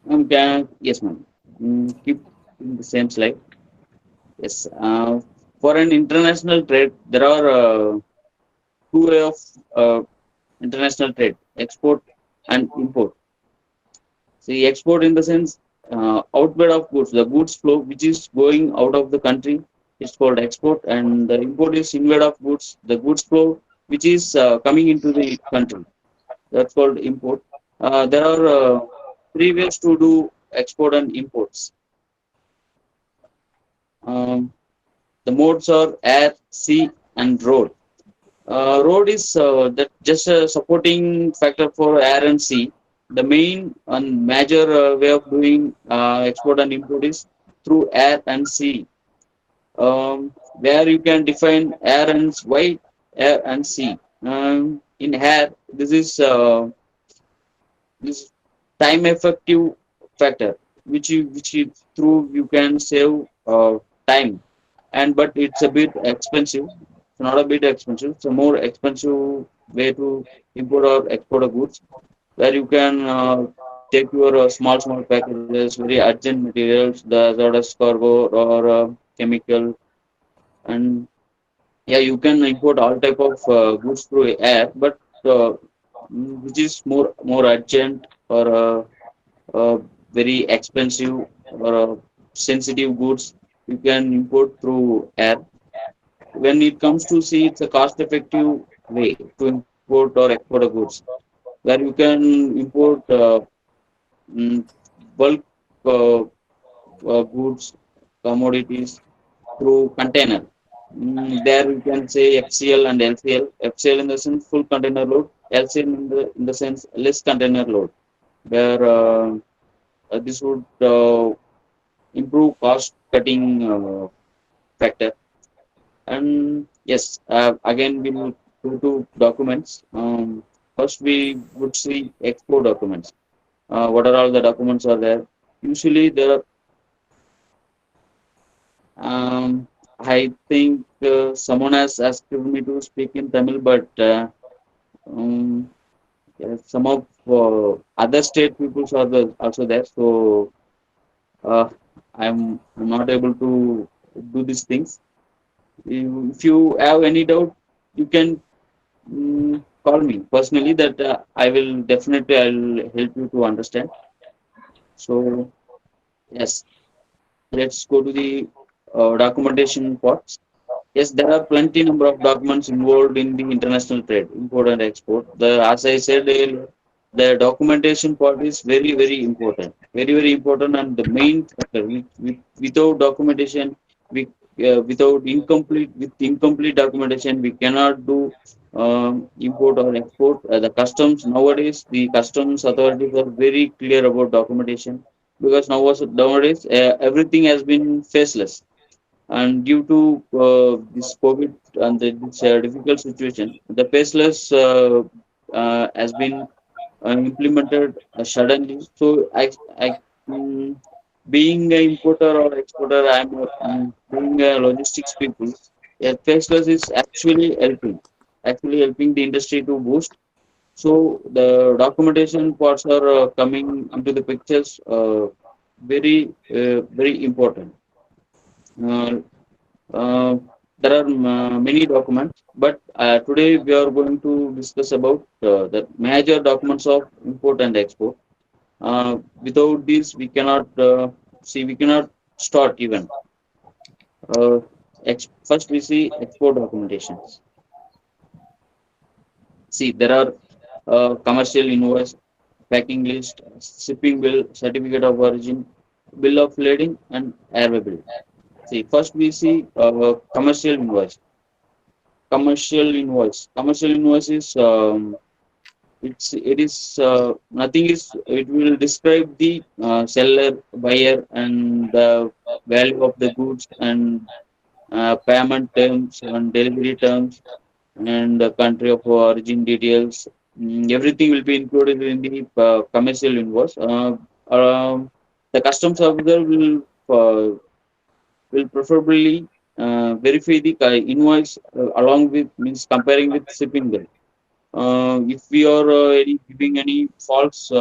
Yes, ma'am. Keep in the same slide. Yes. For an international trade, there are two way of uh, international trade: export and import. See, export in the sense outward of goods, the goods flow which is going out of the country is called export, and the import is inward of goods, the goods flow which is coming into the country. That's called import. There are three ways to do export and imports. Um, the modes are air, sea, and road. Road is that just a supporting factor for air and sea. The main and major way of doing export and import is through air and sea, where you can define air and why air and sea. In air, this time effective factor, which through you can save time, and but it's a bit expensive. It's not a bit expensive. It's a more expensive way to import or export of goods, where you can take your small packages, very urgent materials, the sort of cargo or chemical, and yeah, you can import all type of goods through air, but which is more urgent or very expensive or sensitive goods, you can import through air. When it comes to sea, it's a cost effective way to import or export a goods, where you can import mm, bulk uh, goods, commodities through container. There you can say FCL and LCL. FCL in the sense full container load, LCL in the sense less container load, where this would improve cost cutting factor. And yes, again we'll go to documents. First, we would see export documents. What are all the documents are there? Usually, there. I think someone has asked me to speak in Tamil, but um, yeah, some of other state peoples are also there. So uh, I'm not able to do these things. If you have any doubt, you can call me personally. That I'll help you to understand. So yes, let's go to the documentation part. Yes, there are plenty number of documents involved in the international trade, import and export. As I said earlier, the documentation part is very important, and the main factor. Without documentation, we without incomplete documentation, we cannot do import or export. The customs nowadays, the customs authorities are very clear about documentation, because nowadays everything has been faceless, and due to this COVID and this difficult situation, the faceless has been implemented suddenly. So, mm, being an importer or exporter, being a logistics people, yeah, faceless is actually helping the industry to boost. So, the documentation parts are coming into the pictures, very important. Uh, Uh, there are many documents, but today we are going to discuss about the major documents of import and export. Without this, we cannot we cannot start even. Uh, First, we see export documentations. See, there are commercial invoice, packing list, shipping bill, certificate of origin, bill of lading, and airway bill. See, first we see commercial invoice. Commercial invoice is it is nothing is it will describe the seller, buyer, and the value of the goods, and payment terms and delivery terms, and the country of origin details. Everything will be included in the commercial invoice. The customs officer will preferably verify the invoice along with, means comparing with shipping bill. If we are giving any false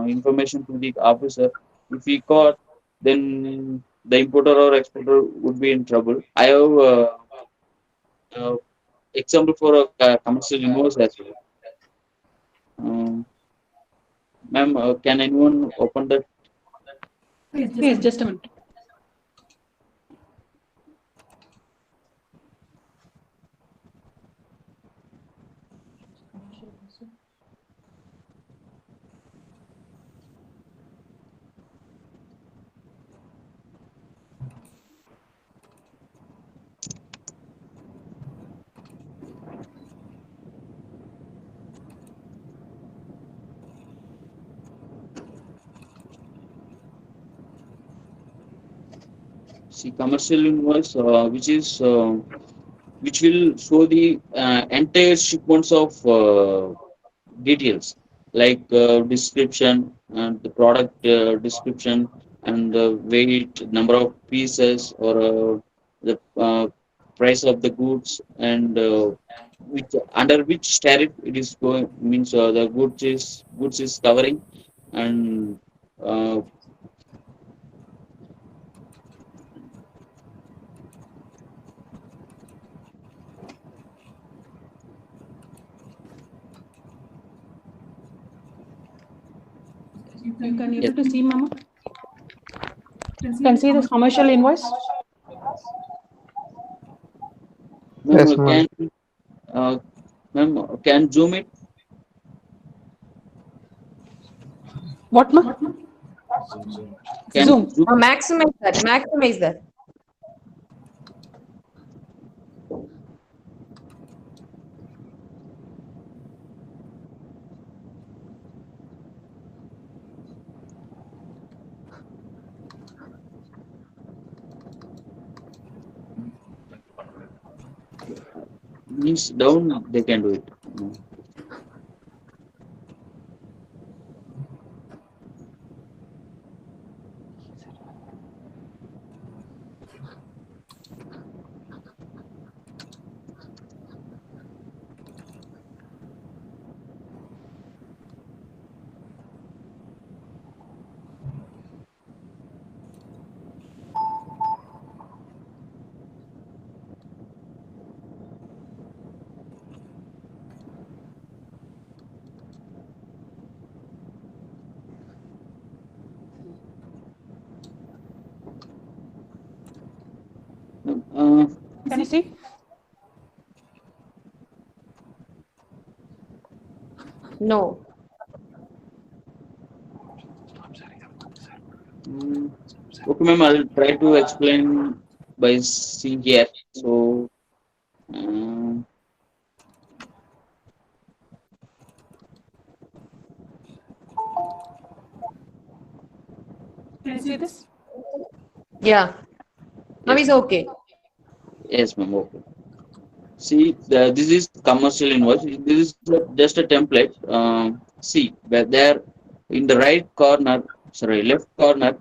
information to the officer. If he caught, then the importer or exporter would be in trouble. I have uh, example for a commercial invoice as well. Um, Ma'am, can anyone open that? Yes, just a minute. See, commercial invoice, which will show the entire sequence of details like description and the product description and the weight, number of pieces, or the price of the goods, and which under which tariff it is going, means the goods is covering, and uh, You can yes, able to see, Mama? You can see this commercial invoice. ma'am, Yes, ma'am. uh, ma'am, can zoom it, What, ma? can Zoom. zoom. Maximize that. Maximize that. Means down, they can do it. Uh, Can you see? No. mm, okay, ma'am, I'll try to explain by seeing here. So, uh, Can you see this? Yeah. Now yes, is okay. yes, ma'am. Okay. See, this is commercial invoice. This is just a template. See, where there in the right corner, sorry, left corner,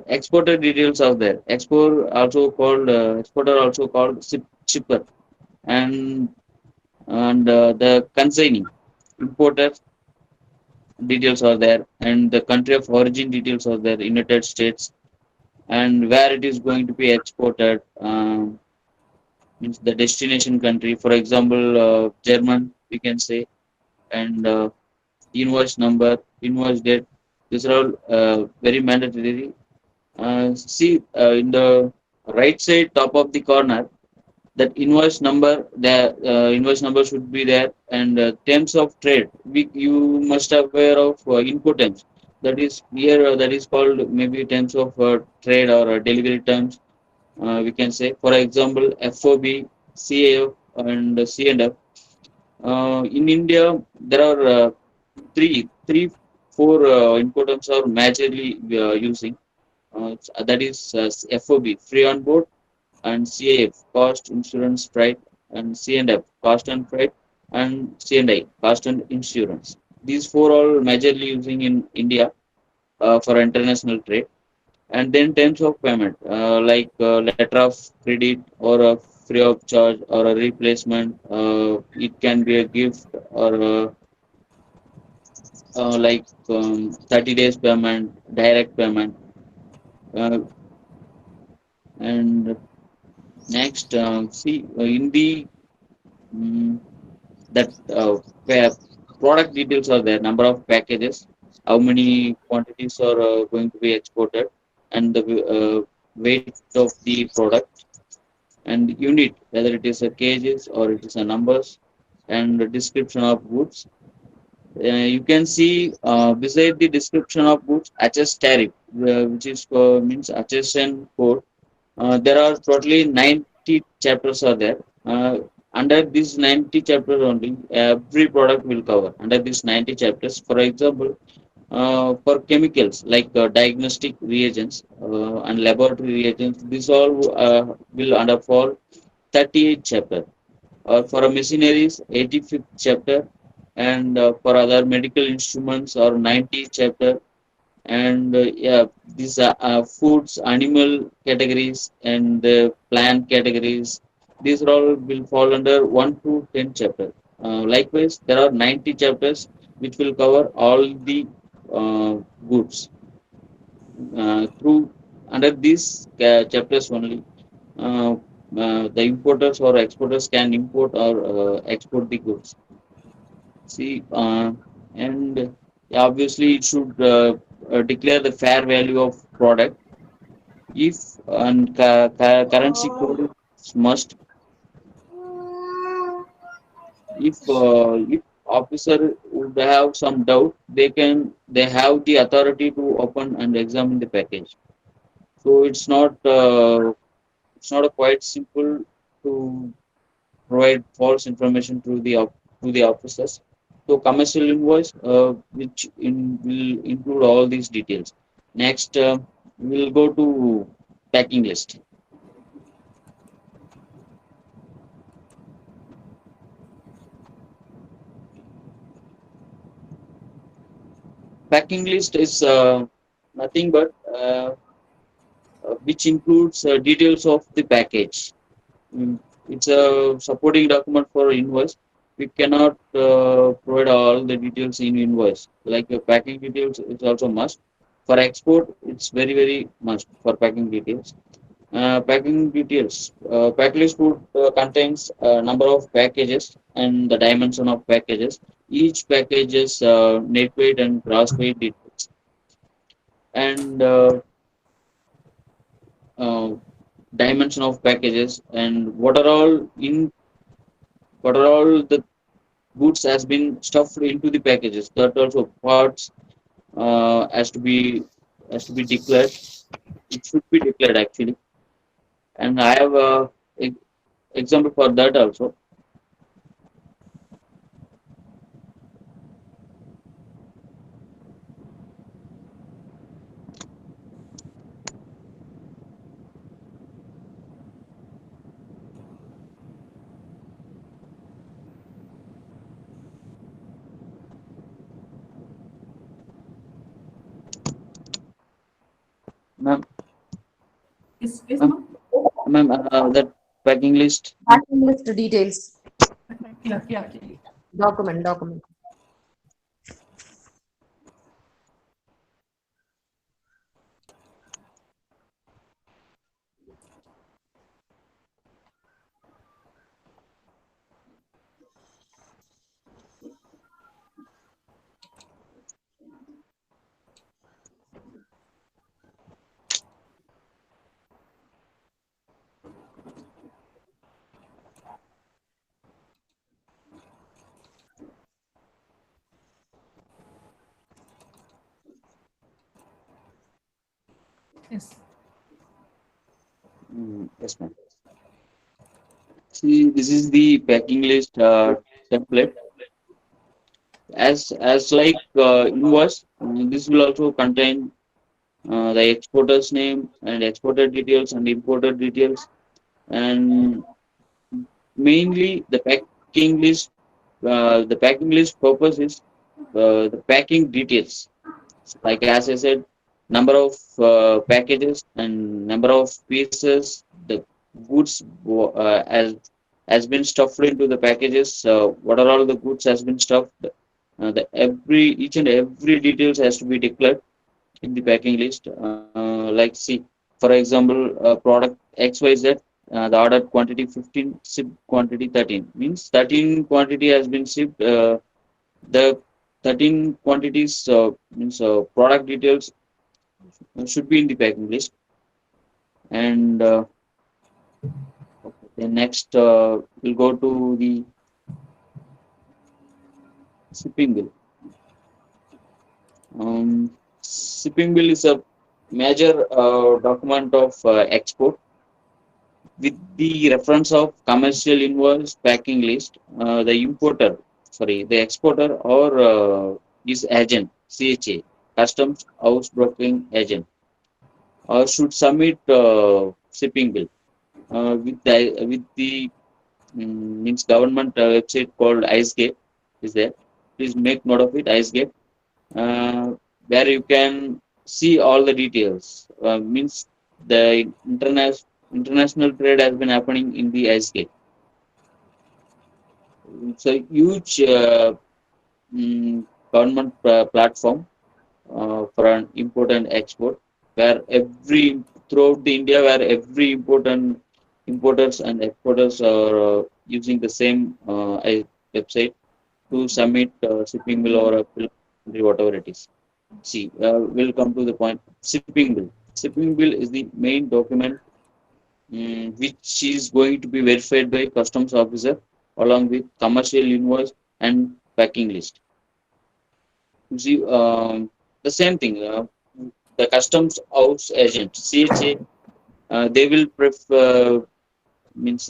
exporter details are there. Exporter also called shipper, and the consignee, importer details are there, and the country of origin details are there, United States, and where it is going to be exported, means the destination country, for example, German, we can say, and invoice number, invoice date. These are all very mandatory. See, in the right side top of the corner, that invoice number should be there, and terms of trade. You must have aware of incoterms. That is here. That is called maybe terms of trade or delivery terms. We can say, for example, FOB, CAF, and C&F. In India, there are four incoterms are majorly using. That is FOB, free on board, and CAF, cost, insurance, freight, and C&F, cost and freight, and C&I, cost and insurance. These four are majorly using in India for international trade. And then terms of payment, like letter of credit or a free of charge or a replacement. It can be a gift or like 30 days payment, direct payment, uh, and next see in the mm that product details are there, number of packages, how many quantities are going to be exported, and the weight of the product, and unit, whether it is a kgs or it is a numbers, and the description of goods. You can see beside the description of goods, HS tariff, which is means HSN code. There are totally 90 chapters are there. Under these 90 chapters only, every product will cover under these 90 chapters. For example, for chemicals like diagnostic reagents and laboratory reagents, this all will under fall 38 chapter. Or for a machineries, 85th chapter, and for other medical instruments or 90th chapter, and yeah, these are foods, animal categories, and plant categories. These are all will fall under 1 to 10 chapter. Likewise, there are 90 chapters which will cover all the uh, goods through under these chapters only. Uh, the importers or exporters can import or export the goods. See, and yeah, obviously it should declare the fair value of product. If and currency code is must. If officer would have some doubt, they have the authority to open and examine the package. So it's not a quite simple to provide false information to the officers. So commercial invoice, will include all these details. Next, we'll go to packing list. Packing list is nothing but which includes details of the package. Mm, it's a supporting document for invoice. We cannot provide all the details in invoice. Like packing details is also must. For export, it's very must for packing details. Packing details. Packlist would contains a number of packages and the dimension of packages. Each package's net weight and gross weight details, and uh, dimension of packages, and what are all the goods has been stuffed into the packages. That also parts has to be declared. It should be declared actually, and I have a example for that also. Ma'am, Yes, ma'am, ma'am. ma'am, that packing list. Packing list details. Yeah. Document. Yes. Yes, ma'am. See, this is the packing list template. As like invoice, this will also contain the exporter's name and exporter details and importer details, and mainly the packing list purpose is the packing details. Like as I said, number of packages and number of pieces the goods has been stuffed into the packages. What are all the goods has been stuffed? The every each and every details has to be declared in the packing list. Like see, for example, product XYZ, the ordered quantity 15, shipped quantity 13. Means 13 quantity has been shipped. The 13 quantities means product details should be in the packing list. And okay, then next we'll go to the shipping bill. Shipping bill is a major document of export with the reference of commercial invoice packing list. The exporter or his agent, CHA, customs house broking agent, should submit shipping bill with the means government website called IceGate is there. Please make note of it, IceGate, uh, where you can see all the details. Means the international trade has been happening in the IceGate. It's a huge government platform for an import and export, where every throughout the India, where every important importers and exporters are using the same website to submit shipping bill or a bill of entry, whatever it is. See, we'll come to the point. Shipping bill. Shipping bill is the main document which is going to be verified by customs officer along with commercial invoice and packing list. You see, the same thing. The customs house agent (CHA), they will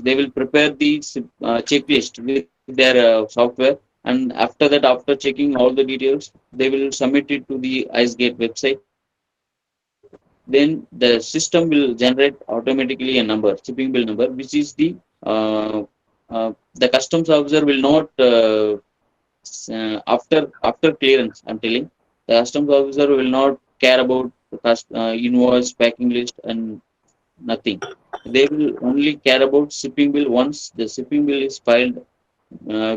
they will prepare the checklist with their software, and after that, after checking all the details, they will submit it to the IceGate website. Then the system will generate automatically a number, shipping bill number, which is uh, the customs officer will not after clearance. I'm telling, the customs officer will not care about the invoice, packing list, and nothing. They will only care about shipping bill. Once the shipping bill is filed,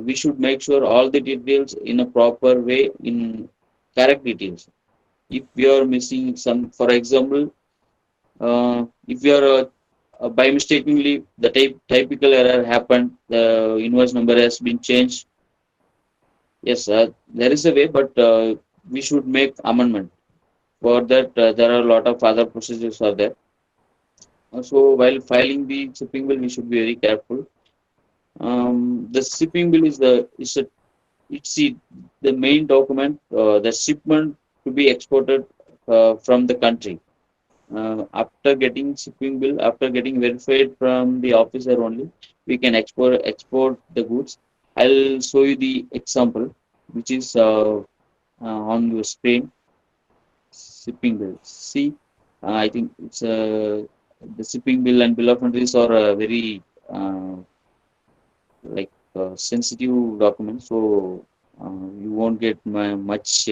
we should make sure all the details in a proper way, in correct details. If we are missing some, for example, if we are by mistakenly the typical error happened, the invoice number has been changed. Yes, there is a way, but we should make amendment. For that, there are a lot of other procedures are there. So while filing the shipping bill, we should be very careful. The shipping bill it's the main document, the shipment to be exported from the country. After getting shipping bill, after getting verified from the officer only, we can export the goods. I'll show you the example, which is on your screen. Shipping bill. See, I think it's the shipping bill and bill of entries are very sensitive documents, so you won't get much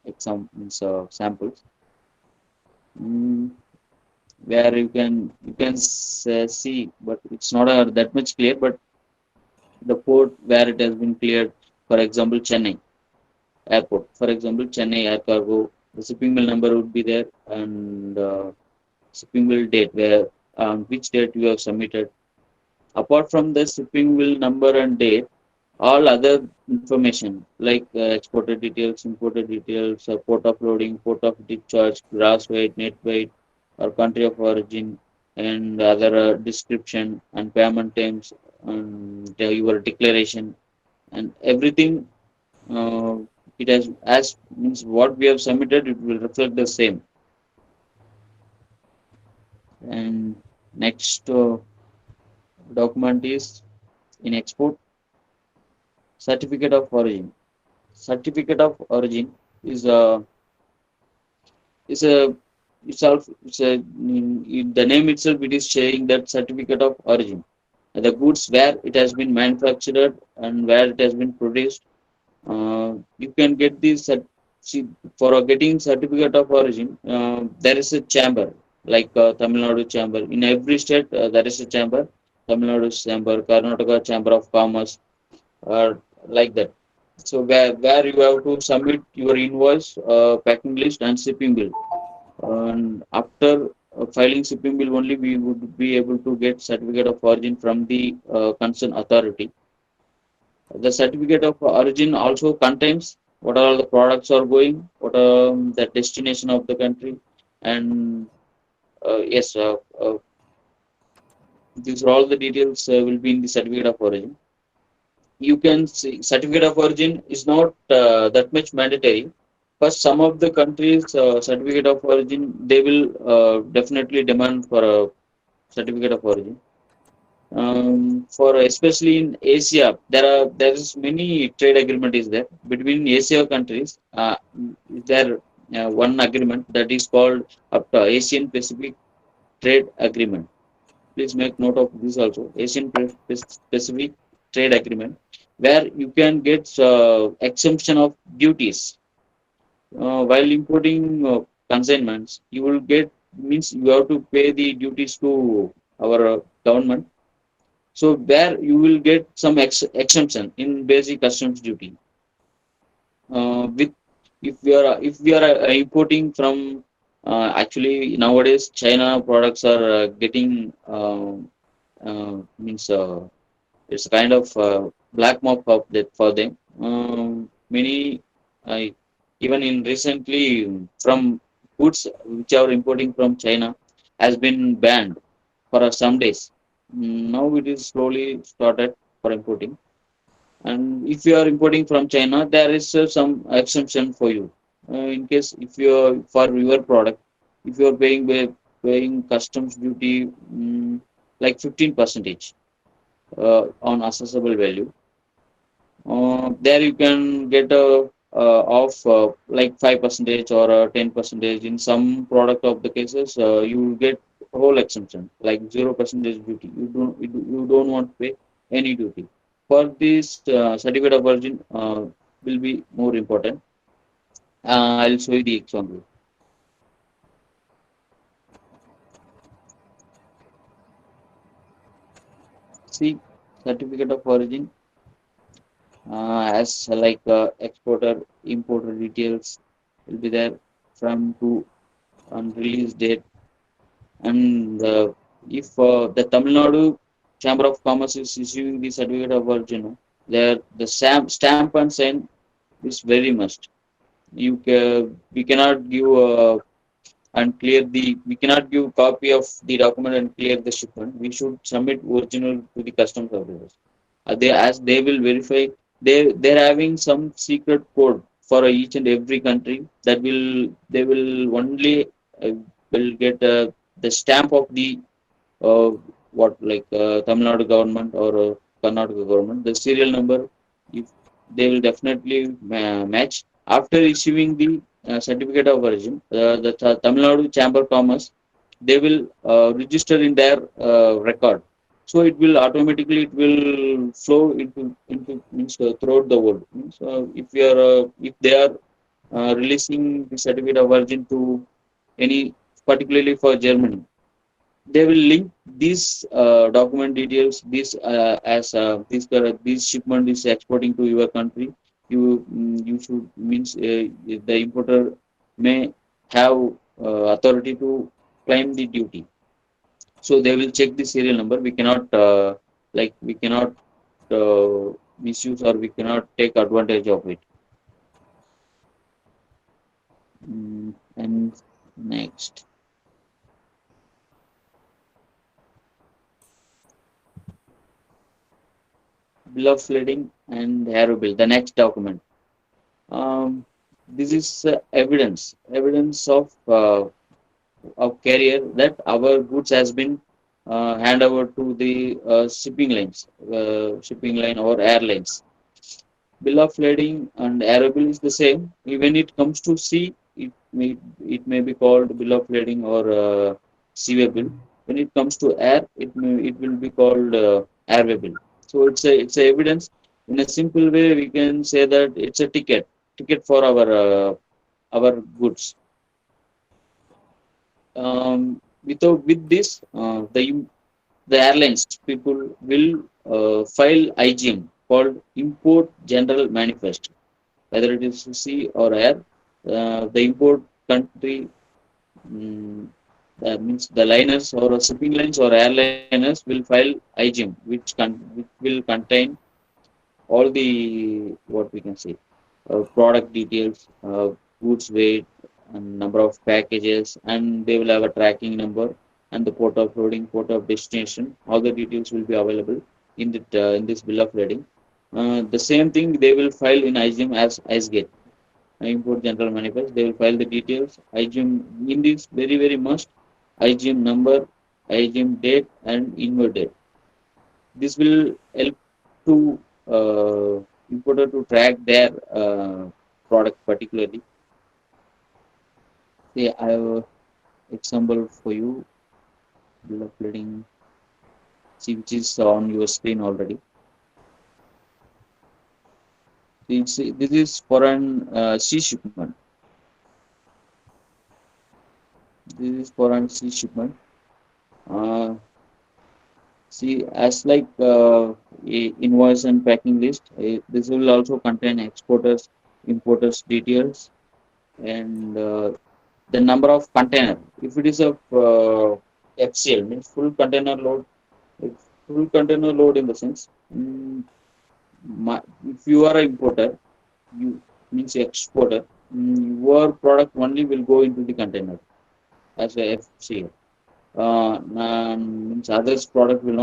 examples, samples, mm, where you can see, but it's not that much clear. But the port where it has been cleared, for example, Chennai airport, for example, Chennai air cargo, the shipping bill number would be there, and shipping bill date, where which date you have submitted. Apart from the shipping bill number and date, all other information like exported details, imported details, port of loading, port of discharge, gross weight, net weight, or country of origin, and other description and payment terms, and your declaration, and everything. Uh, it has as means what we have submitted, it will reflect the same. And next document is in export, certificate of origin. Certificate of origin is a is a itself it's a in the name itself, it is saying that certificate of origin, the goods where it has been manufactured and where it has been produced. You can get this see, for getting certificate of origin. There is a chamber like Tamil Nadu chamber. In every state there is a chamber. Tamil Nadu chamber, Karnataka chamber of commerce, or like that. So where you have to submit your invoice, packing list, and shipping bill. And after filing shipping bill only, we would be able to get certificate of origin from the concerned authority. The certificate of origin also contains what all the products are going, what the destination of the country, and yes, these are all the details will be in the certificate of origin. You can see certificate of origin is not that much mandatory. For some of the countries, certificate of origin they will definitely demand for a certificate of origin. For especially in Asia, there is many trade agreement is there between Asia countries. There one agreement that is called Asian Pacific Trade Agreement. Please make note of this also. Asian Pacific Trade Agreement, where you can get exemption of duties while importing consignments. You will get means you have to pay the duties to our government. So there you will get some exemption in basic customs duty. With if we are importing from actually nowadays China products are getting means it's kind of black mark of that for them. Many uh, even in recently from goods which are importing from China has been banned for some days. Now it is slowly started for importing. And if you are importing from China, there is some exemption for you. In case if you are for your product, if you are paying customs duty like 15 percentage on accessible value, there you can get a off like 5 percentage or 10 percentage. In some product of the cases, you will get whole exemption like 0 percentage duty. You don't want to pay any duty. For this certificate of origin will be more important. I'll show you the example. See, certificate of origin as like exporter importer details will be there from to on release date. And if the Tamil Nadu Chamber of Commerce is issuing the certificate of origin, there the stamp and sign is very must. We cannot give and clear the we cannot give copy of the document and clear the shipment. We should submit original to the customs authorities. They as they will verify. They're having some secret code for each and every country that will they will only uh, will get the stamp of the uh, what like Tamil Nadu government or Karnataka government. The serial number, if they will definitely match after issuing the certificate of origin. The Tamil Nadu Chamber of Commerce they will register in their record. So it will flow into means throughout the world. Means, if they are releasing the certificate of origin to any particularly for Germany, they will link these document details this as this shipment is exporting to your country. You should means the importer may have authority to claim the duty. So they will check the serial number. We cannot we cannot uh, misuse or we cannot take advantage of it. And next, bill of lading and hero bill, the next document. This is evidence of carrier that our goods has been hand over to the shipping line or airlines. Bill of lading and aero bill is the same. When it comes to sea, it may be called bill of lading or seaway bill. When it comes to air, it will be called airway bill. So it's a evidence. In a simple way, we can say that it's a ticket for our goods. With this, the airlines people will file IGM called import general manifest, whether it is sea or air. The import country, mm, that means the liners or shipping lines or airliners will file IGM, which will contain all the what we can say product details, goods weight, and number of packages, and they will have a tracking number and the port of loading, port of destination. All the details will be available in this bill of lading. The same thing they will file in IGM as ISGATE, import general manifest. They will file the details. IGM in this very must IGM number, IGM date, and inward date. This will help to importer to track their product particularly. Say I have a example for you, bill of lading, see which is on your screen already. This is for an sea shipment. This is for an sea shipment. Uh, See, as like invoice and packing list, this will also contain exporters, importers details, and the number of container. If it is a FCL, means full container load, if full container load in the sense, if you are an importer, you means exporter, your product only will go into the container as a FCL. Means others product will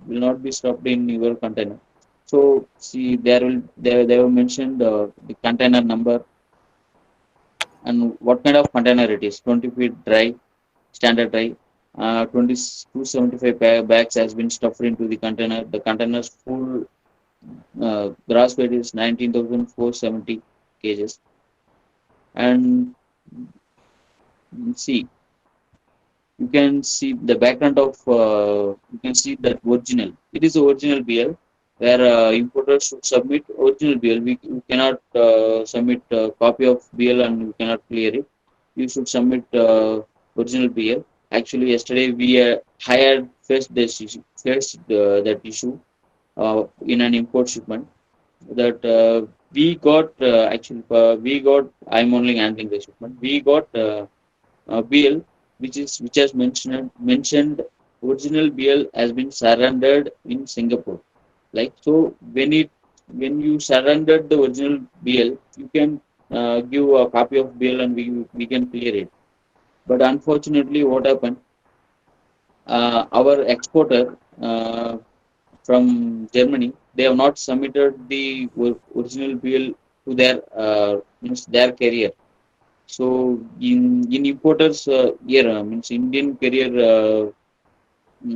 not be stuffed in your container. So see they have mentioned the container number and what kind of container it is. 20 feet dry, standard dry. 275 bags has been stuffed into the container. The container's full gross weight is 19,470 kgs. And see, you can see the background of you can see that original. It is original BL where importers should submit original BL. We cannot submit copy of BL and we cannot clear it. You should submit original BL. Actually, yesterday we hired faced that issue in an import shipment that we got we got. I'm only handling the shipment. We got. BL, which has mentioned original BL has been surrendered in Singapore. Like so, when you surrendered the original BL, you can give a copy of BL and we can clear it. But unfortunately, what happened? Our exporter from Germany, they have not submitted the original BL to their means their carrier. So in importers here means Indian carrier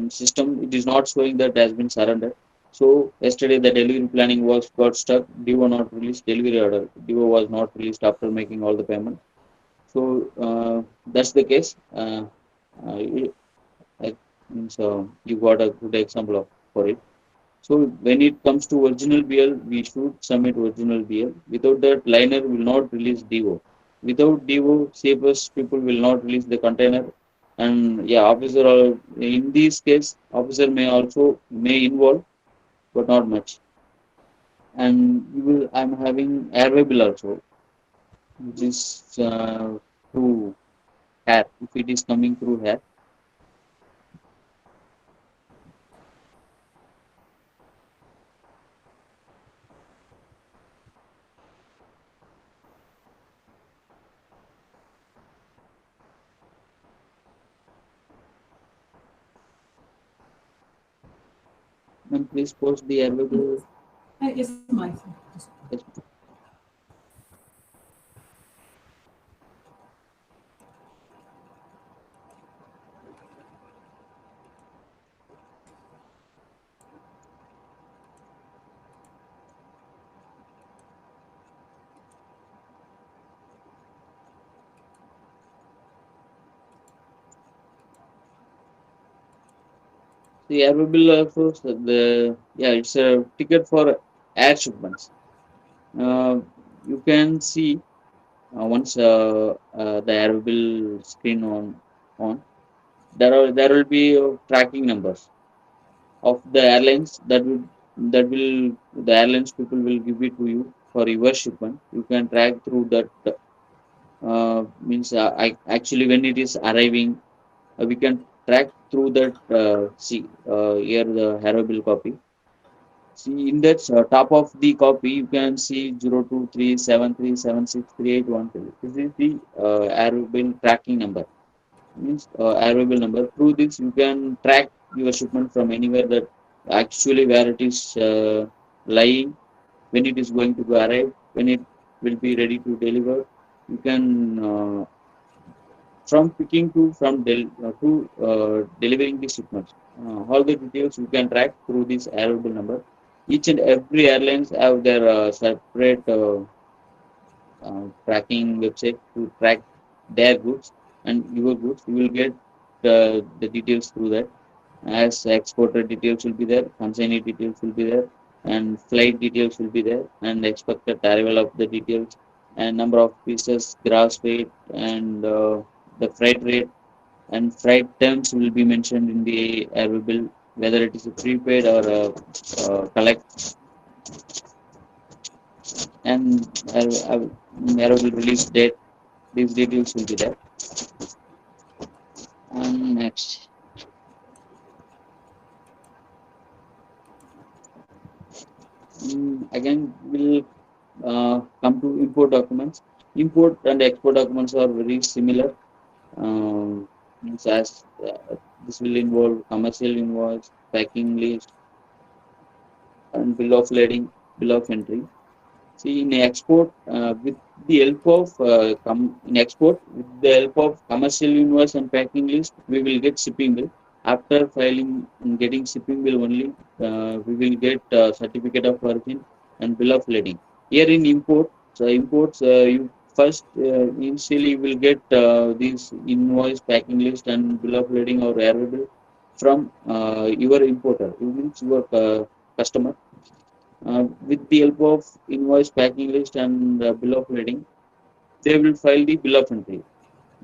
system, it is not showing that has been surrendered. So yesterday the delivery planning was got stuck. DO not released delivery order. DO was not released after making all the payment. So that's the case. It, I, means you got a good example of for it. So when it comes to original BL, we should submit original BL. Without that, liner will not release DO. Without DO, safest people will not release the container. And yeah, officer in this case, officer may involve, but not much. And I'm having airway bill also, which is through hair. If it is coming through hair, then please post the airway bill. Yes, my sir. Yes. The airway bill also it's a ticket for air shipments. Uh, you can see once the airway bill screen on there will be tracking numbers of the airlines that would that will the airlines people will give it to you for your shipment. You can track through that. Means actually when it is arriving, we can track through that. See here the hero bill copy. See in that top of the copy, you can see 0237376381. This is the arrow bill tracking number. Means arrow bill number. Through this, you can track your shipment from anywhere that actually where it is lying, when it is going to be arrive, when it will be ready to deliver. You can from picking to delivering the shipments. All the details you can track through this arrow bill number. Each and every airlines have their separate tracking website to track their goods and your goods. You will get the details through that. As exporter details will be there, consignee details will be there, and flight details will be there, and expected arrival of the details, and number of pieces, gross weight, and the freight rate and freight terms will be mentioned in the airway bill, whether it is a prepaid or a, collect, and airway bill release date. These details will be there. And next, again we'll come to import documents. Import and export documents are very similar. Means as this will involve commercial invoice, packing list, and bill of lading, bill of entry. See, in export, with the help of in export, with the help of commercial invoice and packing list, we will get shipping bill. After filing and getting shipping bill only, we will get certificate of origin and bill of lading. Here in import, so imports, you first initially you will get these invoice, packing list, and bill of lading or airway bill from your importer. It means your customer with the help of invoice, packing list, and bill of lading, they will file the bill of entry.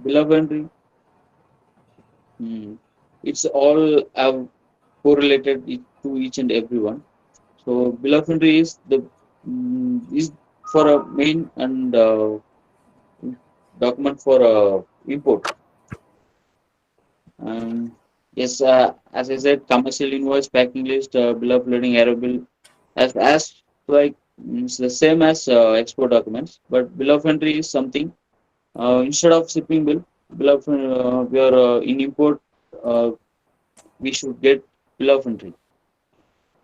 Bill of entry, it's all correlated to each and every one. So bill of entry is the is for a main and document for import. Yes, as I said, commercial invoice, packing list, bill of lading, aero bill, as like it's the same as export documents, but bill of entry is something. Instead of shipping bill, we are in import, uh, we should get bill of entry.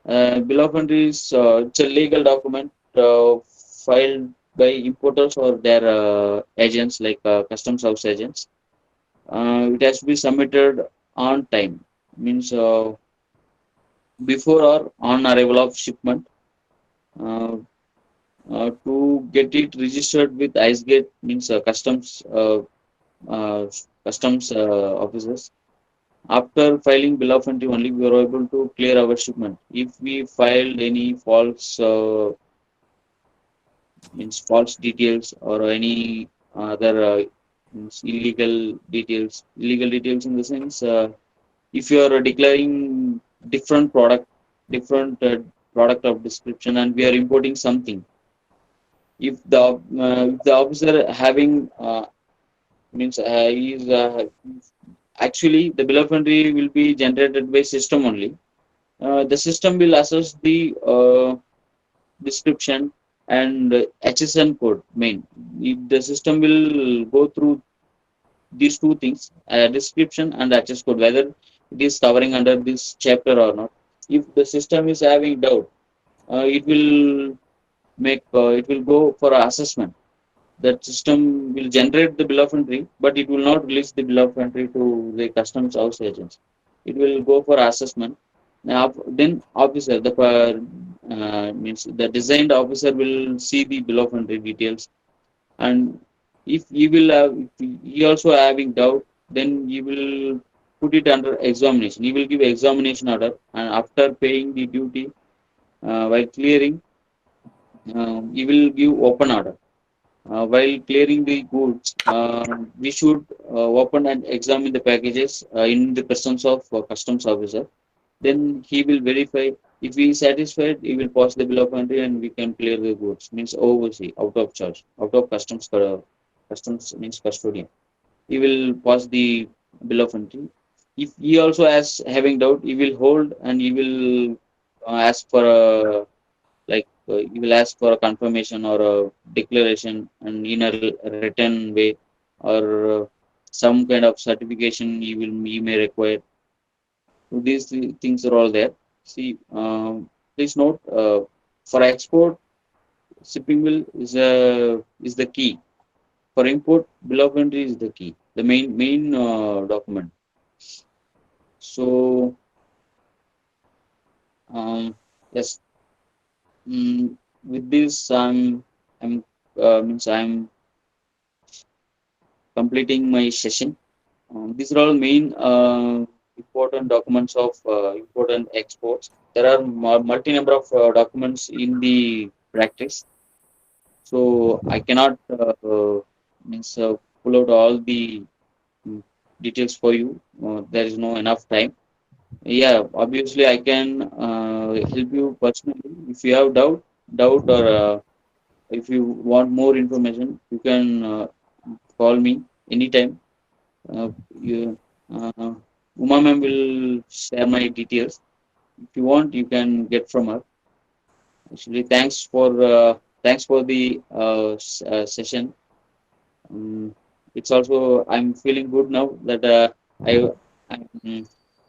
Bill of entry is it's a legal document filed by importers or their agents like customs house agents. It has to be submitted on time, means before or on arrival of shipment. Uh, to get it registered with IceGate, means uh, customs officers. After filing bill of entry only, we are able to clear our shipment. If we filed any false means false details or any other means illegal details in the sense, if you are declaring different product, different product of description, and we are importing something, if the officer having means is actually the bill of entry will be generated by system only. The system will assess the description and HSN code main. If the system will go through these two things, description and access code, whether it is covering under this chapter or not. If the system is having doubt, it will it will go for assessment. That system will generate the bill of entry, but it will not release the bill of entry to the customs house agents. It will go for assessment. Now, then officer, the means the designed officer will see the bill of entry details, and if he will have, if he also having doubt, then he will put it under examination. He will give examination order, and after paying the duty, while clearing, he will give open order. While clearing the goods, we should open and examine the packages in the presence of customs officer. Then he will verify. If he is satisfied, he will pass the bill of entry and we can clear the goods. Means oversee, out of charge, out of customs. Customs means custodian. He will pass the bill of entry. If he also has having doubt, he will hold and he will ask for a he will ask for a confirmation or a declaration and in a written way or some kind of certification he may require. So these things are all there. See, please note for export shipping bill is the key. For import bill of entry is the key, the main document. So yes, with this I'm means I'm completing my session. These are all main important documents of important exports. There are multi number of documents in the practice, so I cannot means pull out all the mm, details for you. There is no enough time. Yeah, obviously I can help you personally if you have doubt or if you want more information, you can call me anytime. You, uh, Uma ma'am will share my details. If you want, you can get from her. Actually, thanks for the session. Um, it's also I'm feeling good now that I'm,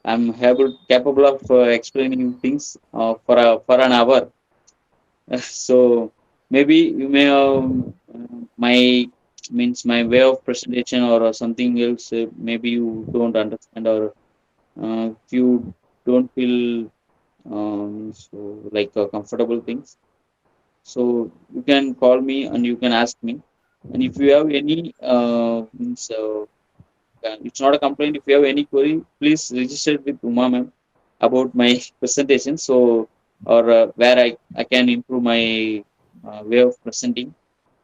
I'm capable of explaining things for an hour. So maybe you may my means my way of presentation or something else. Maybe you don't understand or if you don't feel so comfortable things. So you can call me and you can ask me. And if you have any it's not a complaint. If you have any query, please register with Uma ma'am about my presentation. So or where I can improve my way of presenting.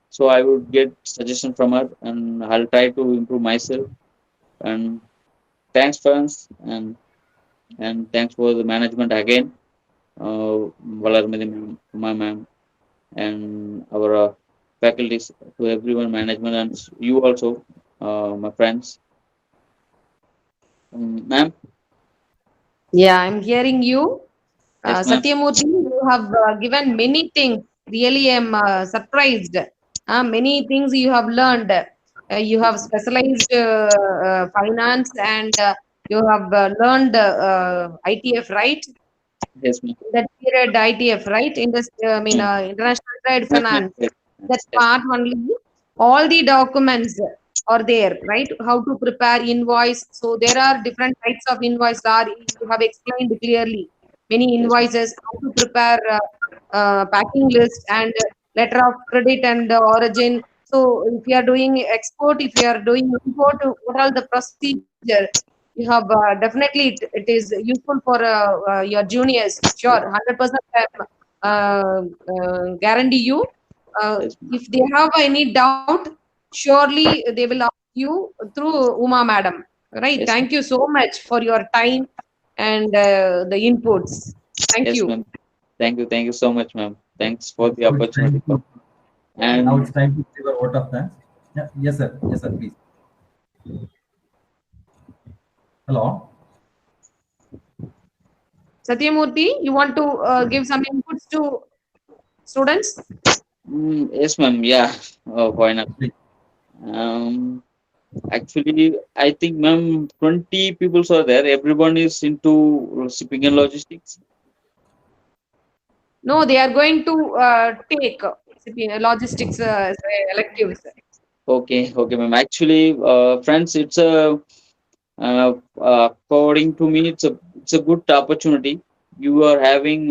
So I would get suggestion from her and I'll try to improve myself. And thanks, friends, and thanks for the management again, Valarmadi ma'am, Uma ma'am, and our faculties, to everyone, management, and you also, my friends. Ma'am, Yeah, I'm hearing you. yes, ma'am, Satyamurthy, you have given many things. Really, I'm surprised. Many things you have learned. You have yes, ma'am, specialized finance and you have learned ITF, right? yes, ma'am, That period ITF, right? ma'am, International Trade ma'am, ma'am, Finance. yes, That yes, part only. All the documents are there, right? How to prepare invoice. So there are different types of invoice. Are you have explained clearly many yes, ma'am, invoices, how to prepare packing list and letter of credit and origin. So if you are doing export, if you are doing import, what are the procedure? You have definitely it is useful for your juniors. Sure, 100% guarantee you. yes, ma'am, If they have any doubt, surely they will ask you through Uma madam. Right? yes, Thank ma'am, you so much for your time and the inputs. Thank yes, you. ma'am. Thank you so much, ma'am. Thanks for the Now it's opportunity. time to now And it's time to give a vote of thanks. Yeah, yes, sir. Yes, sir. Please. Hello. Satyamurthy, you want to give some inputs to students? yes, ma'am, yeah, why not? Please. Um, Actually, I think, ma'am, 20 people are there. Everyone is into shipping and logistics. No, they are going to take logistics electives. Okay, okay, ma'am. Actually, friends, it's a according to me, it's a good opportunity. You are having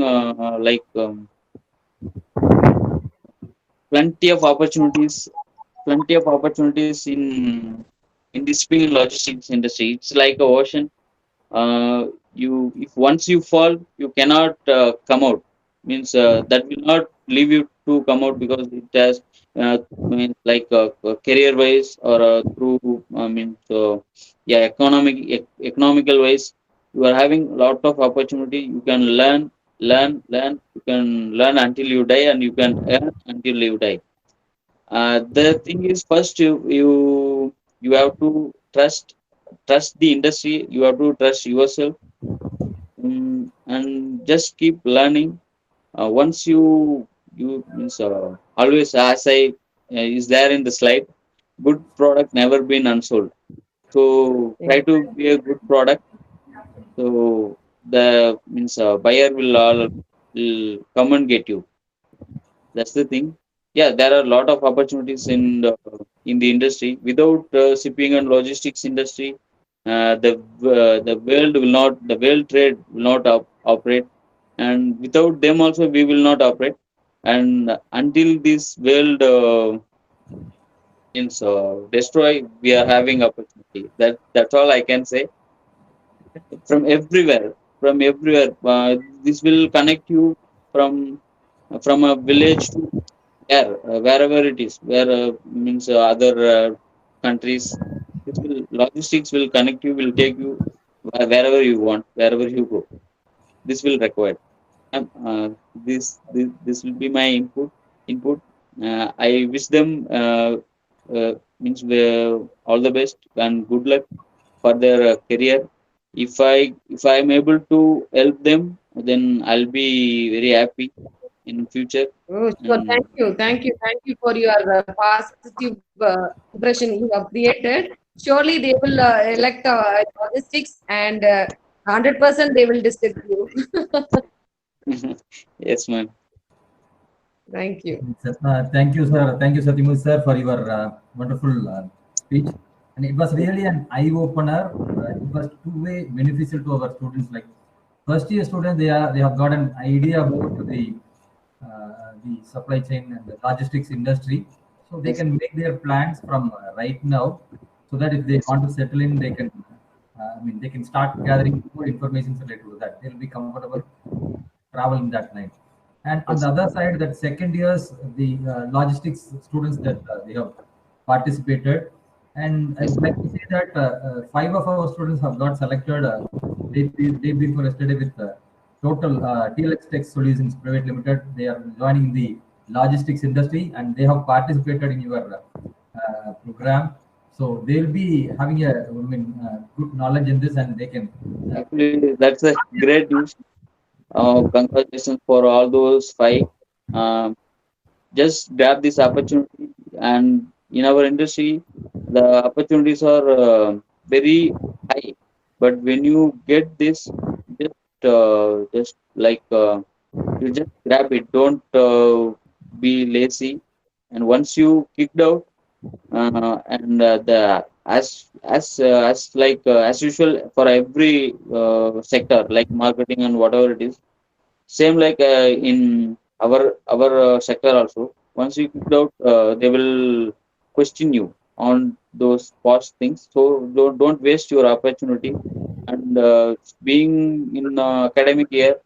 plenty of opportunities, plenty of opportunities in the shipping and logistics industry. It's like a ocean. You if once you fall, you cannot come out. Means that will not leave you to come out because it has means career wise or through economical wise, you are having a lot of opportunity. You can learn. learn. You can learn until you die, and you can earn until you die. The thing is, first you have to trust the industry. You have to trust yourself, and just keep learning. Once you means always, as I is there in the slide, good product never been unsold. So try to be a good product. So the means buyer will come and get you. That's the thing. Yeah, there are a lot of opportunities in the industry. Without shipping and logistics industry, the world will not, the world trade will not operate, and without them also we will not operate. And until this world means destroy, we are having opportunity. That's all I can say. From everywhere, from everywhere, this will connect you from a village to wherever it is, where means other countries. This will, logistics will connect you, will take you wherever you want, wherever you go. This will require. This will be my input. I wish them means all the best and good luck for their career. If I am able to help them, then I'll be very happy in future. Oh, sure. And Thank you for your positive impression you have created. Surely they will elect logistics, and 100% they will district you. yes, ma'am. Thank you. Thank you, sir. Thank you, Satyamu sir, for your wonderful speech. And it was really an eye opener. It was two-way beneficial to our students. Like first year students, they have got an idea about the supply chain and the logistics industry, so they Yes, can make their plans from right now, so that if they yes, want to settle in, they can. I mean, they can start gathering more information related to that. They'll be comfortable travel in that line. And on the yes, other side, that second years, the logistics students that they have participated, and I yes, would like to say that five of our students have got selected day before yesterday with total TLX Tech Solutions Private Limited. They are joining the logistics industry, and they have participated in your program. So they'll be having good knowledge in this, and they can. actually that's a great news. Congratulations for all those five. Um, just grab this opportunity, and in our industry the opportunities are very high, but when you get this, just like you just grab it. Don't be lazy. And once you kicked out, and the as like as usual for every sector, like marketing and whatever it is, same like in our sector also. Once you kicked out, they will question you on those past things. So don't waste your opportunity. And being in academic year,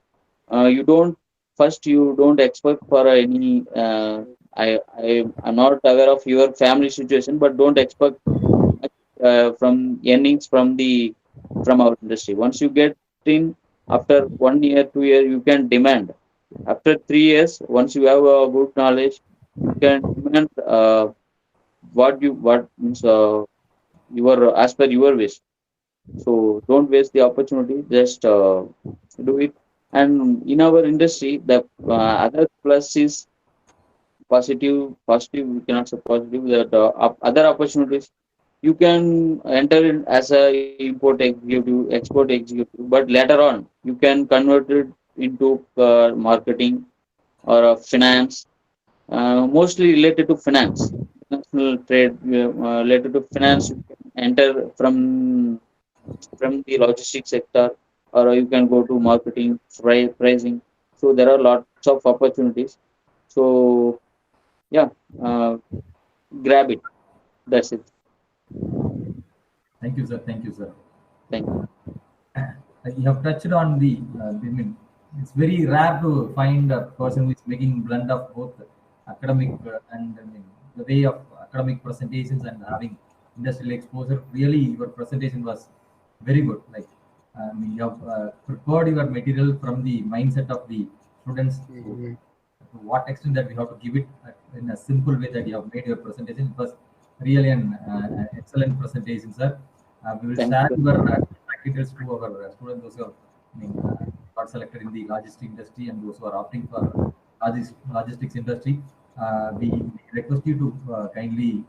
you don't, first you don't expect for any I'm not aware of your family situation, but don't expect much from earnings from our industry. Once you get in, after 1 year 2 year, you can demand. After 3 years, once you have a good knowledge, you can demand what means your, as per your wish. So don't waste the opportunity, just do it. And in our industry, the other plus is positive, we cannot say positive, that other opportunities, you can enter in as a import executive, export executive, but later on you can convert it into marketing or finance, mostly related to finance, international trade, related to finance. You can enter from the logistics sector, or you can go to marketing, pricing. So there are lots of opportunities. So yeah, uh, grab it. That's it. Thank you, sir. Thank you, sir. Thank you. You have touched on the. I mean, it's very rare to find a person who is making blend of both academic and I mean, the way of academic presentations and having industrial exposure. Really, your presentation was very good. Like You have prepared your material from the mindset of the students. To what extent that we have to give it in a simple way that you have made your presentation. It was really an excellent presentation, sir. We will Thank share you. your practicals to our students those who have, got selected in the logistics industry and those who are opting for logistics industry. We request you to kindly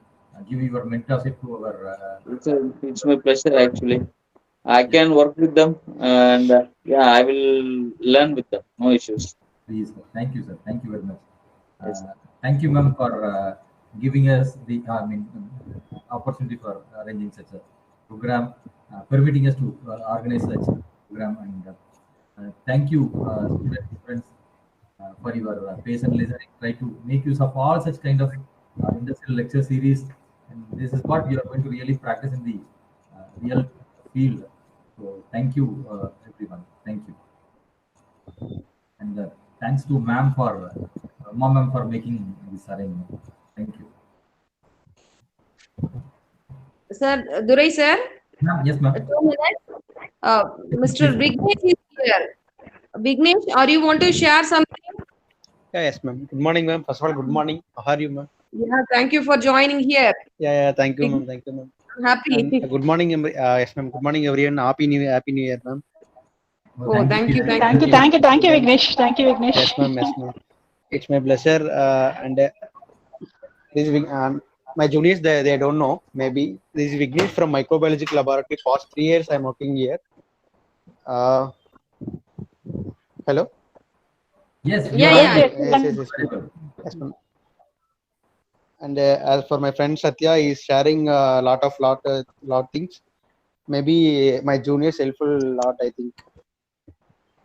give your mentorship to our It's my pleasure actually. I yes, can work with them, and yeah, I will learn with them. No issues. please, sir. Thank you, sir. Thank you very much. Yes, Thank you, ma'am, for giving us the opportunity for arranging such a program, permitting us to organize such a program. And thank you, students, friends, for your patient listening. Try to make use of all such kind of industrial lecture series, and this is what we are going to really practice in the real field. So, thank you, everyone. Thank you. And thanks to ma'am for making this arrangement. Thank you. Sir, Durai sir, Ma'am, yes, ma'am. 2 minutes. Uh, Mr. Please. Vignesh is here. Vignesh, or you want to share something? Yeah, yes, ma'am. Good morning, ma'am. First of all, good morning. How are you, ma'am? Yeah, thank you for joining here. Yeah, thank you, ma'am. Thank you, ma'am. Happy. And good morning, yes, ma'am. Good morning, everyone. Happy New Year, ma'am. Oh, Oh, thank thank you. you, thank And you. Thank you, Vignesh. Thank you, Vignesh. yes, ma'am. Yes, ma'am. It's my pleasure. And this is my juniors. They don't know. Maybe this is Vignesh from microbiological laboratory. Past 3 years, I'm working here. Hello. Yes, you Yeah, are yeah. Yes, Yes, ma'am. Yes, ma'am. And as for my friend Satya, he is sharing a lot things. Maybe my juniors helpful lot, I think.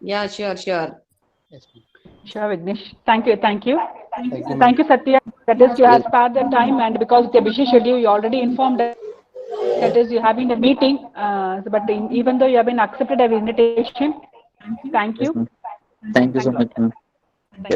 Yeah, sure, sure. Yes, ma'am. sure, Vignesh. Thank you, thank you. Thank you, ma'am. Thank you, Satya. That is, you yes, have spared the time, and because it's a busy schedule, you already informed us. That is, you're having a meeting. But even though you have been accepted our invitation, thank you. yes, ma'am. Thank you Thanks so a lot. much, ma'am. Thank Yes. you.